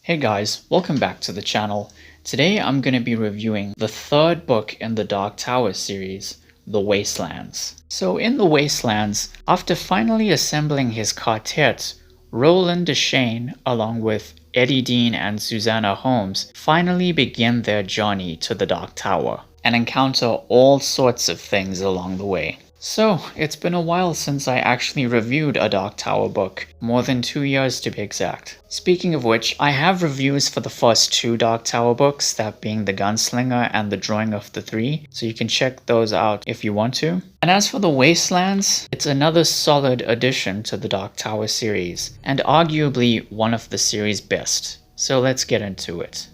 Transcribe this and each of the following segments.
Hey guys, welcome back to the channel. Today I'm going to be reviewing the third book in the Dark Tower series, The Wastelands. So in The Wastelands, after finally assembling his quartet, Roland Deschain, along with Eddie Dean and Susanna Holmes, finally begin their journey to the Dark Tower and encounter all sorts of things along the way. So, it's been a while since I actually reviewed a Dark Tower book, more than 2 years to be exact. Speaking of which, I have reviews for the first two Dark Tower books, that being The Gunslinger and The Drawing of the Three, so you can check those out if you want to. And as for The Wastelands, it's another solid addition to the Dark Tower series, and arguably one of the series' best. So let's get into it.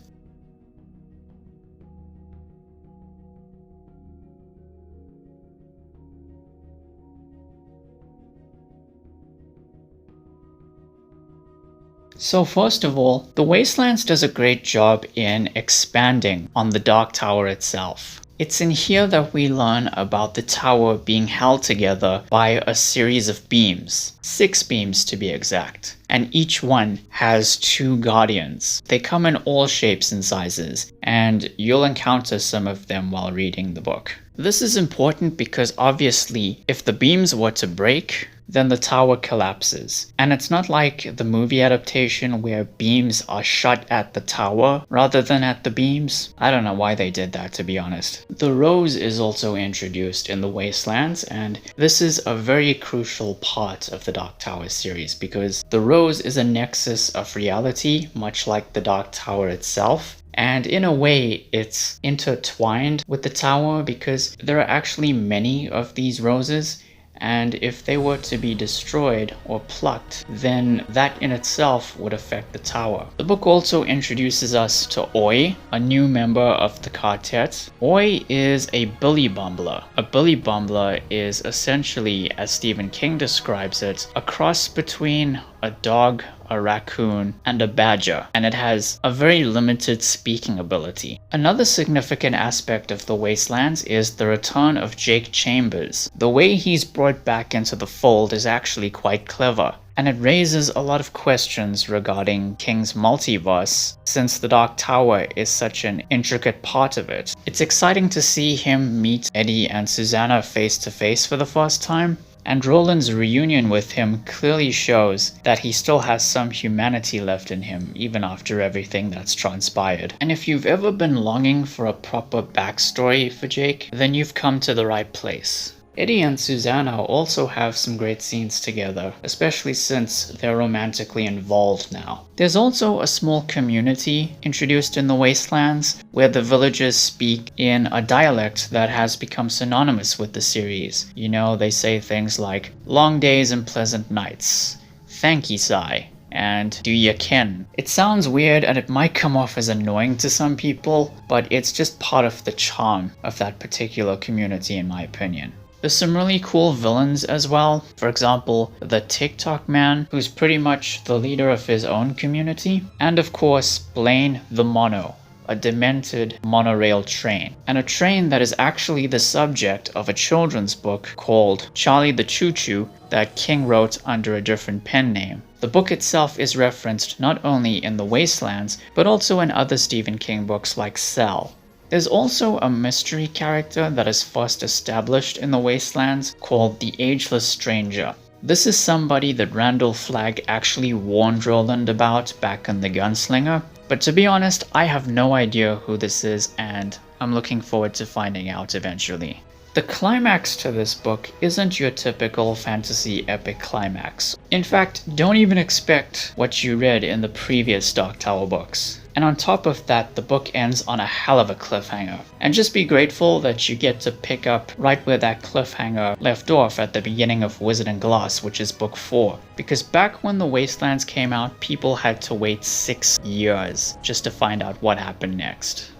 So first of all, The Wastelands does a great job in expanding on the Dark Tower itself. It's in here that we learn about the tower being held together by a series of beams, 6 beams to be exact, and each one has 2 guardians. They come in all shapes and sizes, and you'll encounter some of them while reading the book. This is important because obviously, if the beams were to break, then the tower collapses. And it's not like the movie adaptation where beams are shot at the tower rather than at the beams. I don't know why they did that, to be honest. The rose is also introduced in the Wastelands, and this is a very crucial part of the Dark Tower series because the rose is a nexus of reality, much like the Dark Tower itself. And in a way, it's intertwined with the tower because there are actually many of these roses. And if they were to be destroyed or plucked, then that in itself would affect the tower. The book also introduces us to Oi, a new member of the quartet. Oi is a billy bumbler. A billy bumbler is essentially, as Stephen King describes it, a cross between a dog, a raccoon, and a badger, and it has a very limited speaking ability. Another significant aspect of The Wastelands is the return of Jake Chambers. The way he's brought back into the fold is actually quite clever, and it raises a lot of questions regarding King's multiverse, since the Dark Tower is such an intricate part of it. It's exciting to see him meet Eddie and Susanna face to face for the first time, and Roland's reunion with him clearly shows that he still has some humanity left in him, even after everything that's transpired. And if you've ever been longing for a proper backstory for Jake, then you've come to the right place. Eddie and Susanna also have some great scenes together, especially since they're romantically involved now. There's also a small community introduced in the Wastelands, where the villagers speak in a dialect that has become synonymous with the series. You know, they say things like, long days and pleasant nights, thank ye sigh, and do ya ken. It sounds weird and it might come off as annoying to some people, but it's just part of the charm of that particular community in my opinion. There's some really cool villains as well. For example, the TikTok man, who's pretty much the leader of his own community. And of course, Blaine the Mono, a demented monorail train. And a train that is actually the subject of a children's book called Charlie the Choo Choo that King wrote under a different pen name. The book itself is referenced not only in The Wastelands, but also in other Stephen King books like Cell. There's also a mystery character that is first established in The Wastelands called the Ageless Stranger. This is somebody that Randall Flagg actually warned Roland about back in The Gunslinger, but to be honest, I have no idea who this is and I'm looking forward to finding out eventually. The climax to this book isn't your typical fantasy epic climax. In fact, don't even expect what you read in the previous Dark Tower books. And on top of that, the book ends on a hell of a cliffhanger. And just be grateful that you get to pick up right where that cliffhanger left off at the beginning of Wizard and Glass, which is book 4. Because back when The Wastelands came out, people had to wait 6 years just to find out what happened next.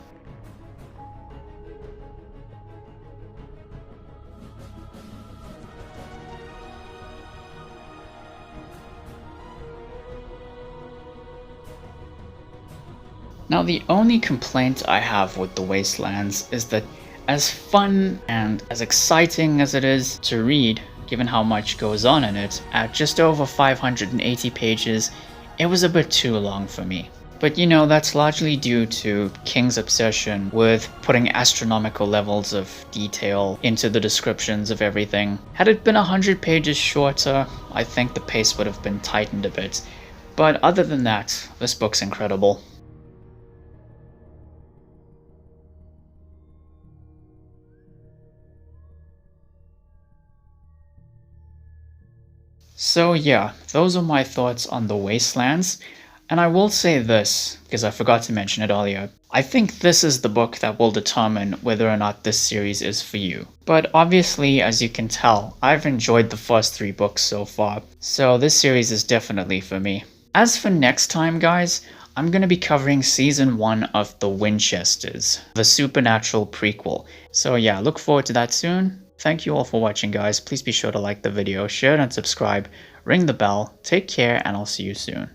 Now, the only complaint I have with The Wastelands is that as fun and as exciting as it is to read, given how much goes on in it, at just over 580 pages, it was a bit too long for me. But you know, that's largely due to King's obsession with putting astronomical levels of detail into the descriptions of everything. Had it been 100 pages shorter, I think the pace would have been tightened a bit. But other than that, this book's incredible. So yeah, those are my thoughts on the Wastelands. And I will say this, because I forgot to mention it earlier. I think this is the book that will determine whether or not this series is for you. But obviously, as you can tell, I've enjoyed the first 3 books so far, so this series is definitely for me. As for next time, guys, I'm going to be covering Season 1 of The Winchesters, the supernatural prequel. So yeah, look forward to that soon. Thank you all for watching, guys. Please be sure to like the video, share it and subscribe, ring the bell, take care, and I'll see you soon.